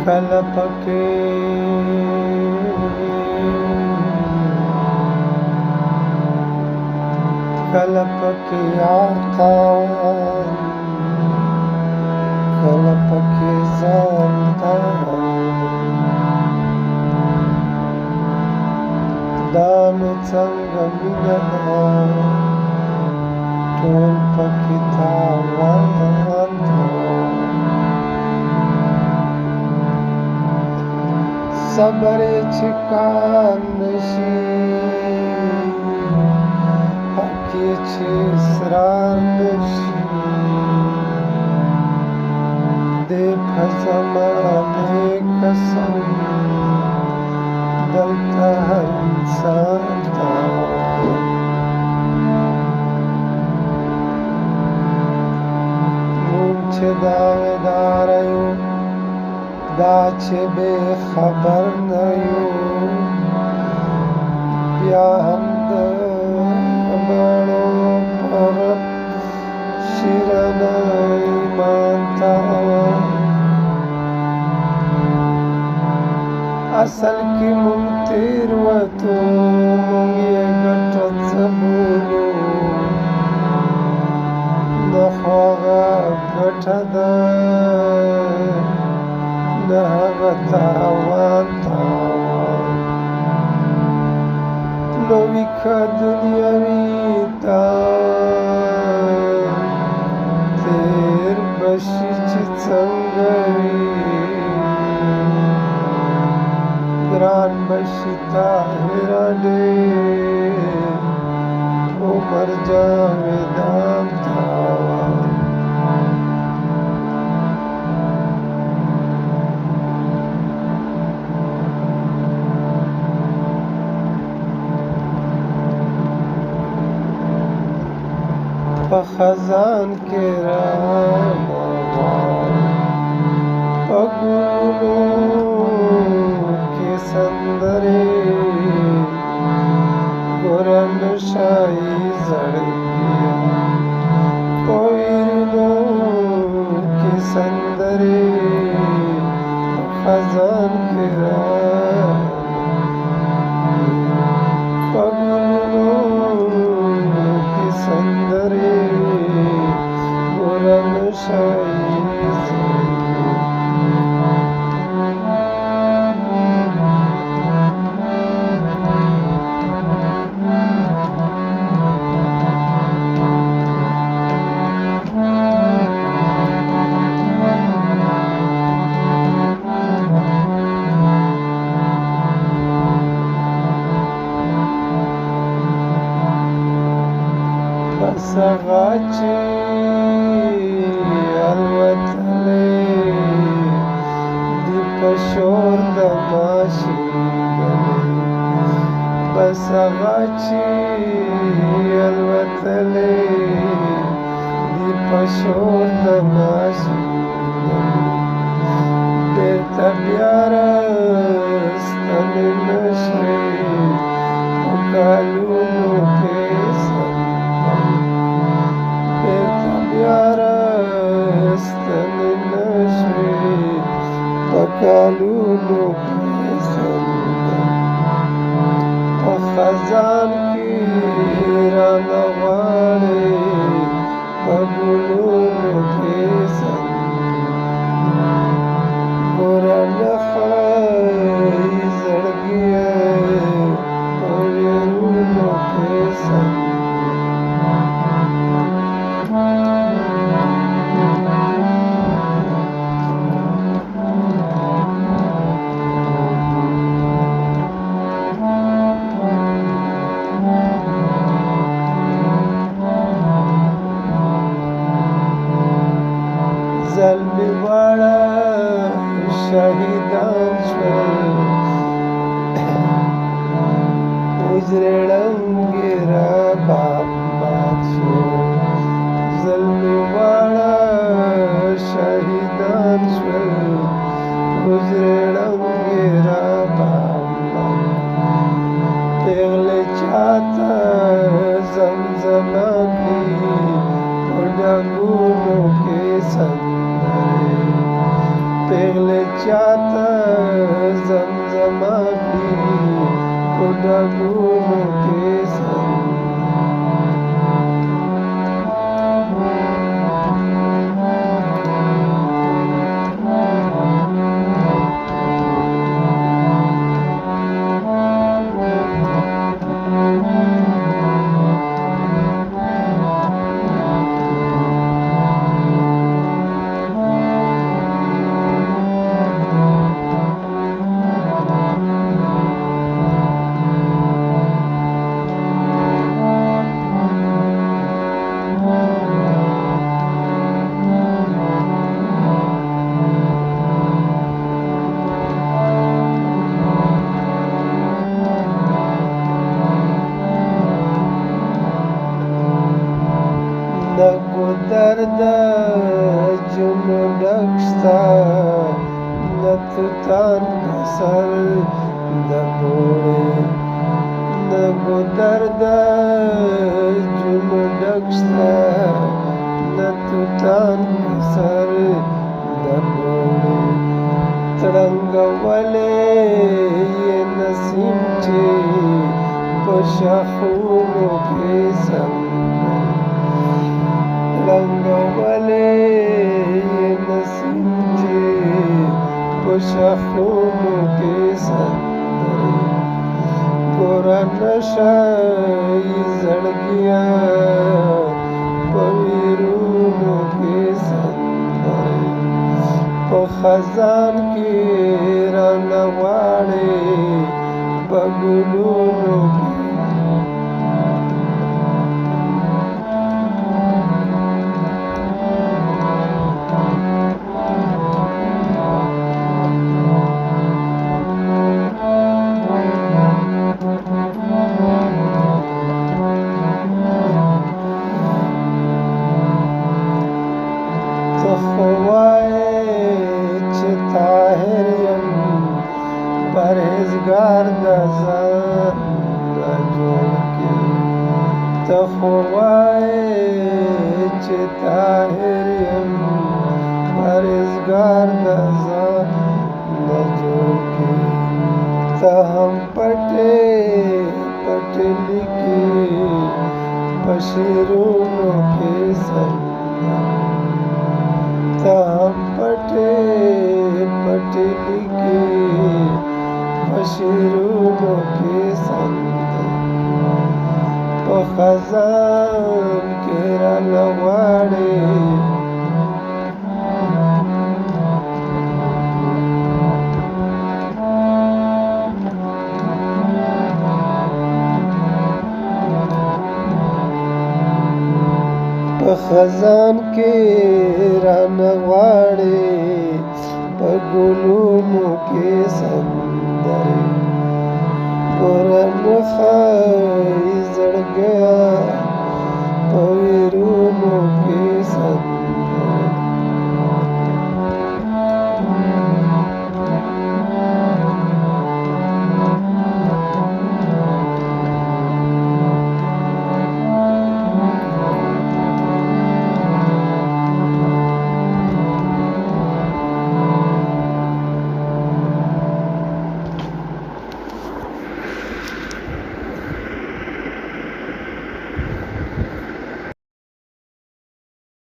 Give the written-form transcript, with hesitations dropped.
کله پکې آقا کله پکې ځان ته دا نو څنګه مینه ده ټول پکې تاوان صبر چې کار نشي حق چې اصرار نشي دې قسمه دې قسم دلته هر انسان ته موږ چې داویدار یو دا چې بې خبر نه یو بیا هم د بڼو پر شیرنه ایمان ته اصل کې موږ تېروتو موږ یې ګټه څه بولو نه خو هغه ګټه ده نه هغه تاوان نو وي که دنیاوي تاوان تېر به شي چې څنګه وي ګران به شي طاهره ډېر عمر جاویدان تاوان په خزان کې رانغواړم په ګلونو کې سندرې ګوره نشایي زړګیه په ویرونو کې سندرې په خزان کې په ګلونو کې سندرې ګوره نشایي بس هغه چې الوتلې دي په شور د ماشینګلې بس هغه چې الوتلې دي په شور د ماشینګلې بېرته بیا راستنې نشوې په کلونو کې کالونو کې سندرې په خزان کې رانه غواړې په ګلونو کې سندرې ګوره نه ښایي زړګیه په ویرونو کې سندرې زلمي واړه شهیدان شول حجرې ړنګې را باد شو زلمي واړه شهیدان شول حجرې ړنګې را باد پیغلې چاته زمزمه کړي په ډنګونو کې سندرې پیغلې چاته زمزمه کړي په ډګونو کې نګو درد جنو ډکشتا نتتان سر د ګوړې نګو درد جنو ډکشتا نتتان سر د ګوړې تړنګ ولې نسیم چې په شاخونو کې رنگولې نسیم چې په شاخونو کې سندرې ګوره نشه زړګیا په ویرونو کې سندرې په خزان کې رانه غواړې په ګلونو کې پرهیزګار د ځان را جوړ کې ته خو وایې چې طاهر یم پرهیزګار د ځان را جوړ کې ته هم پټې پټې لیکې په شعرونو کې ته هم پټې پټې لیکې شیرونو کې سندرې په خزان کې رانه غواړې په خزان کې رانه غواړې په ګلونو کې سندرې ګوره نښه زړګیا په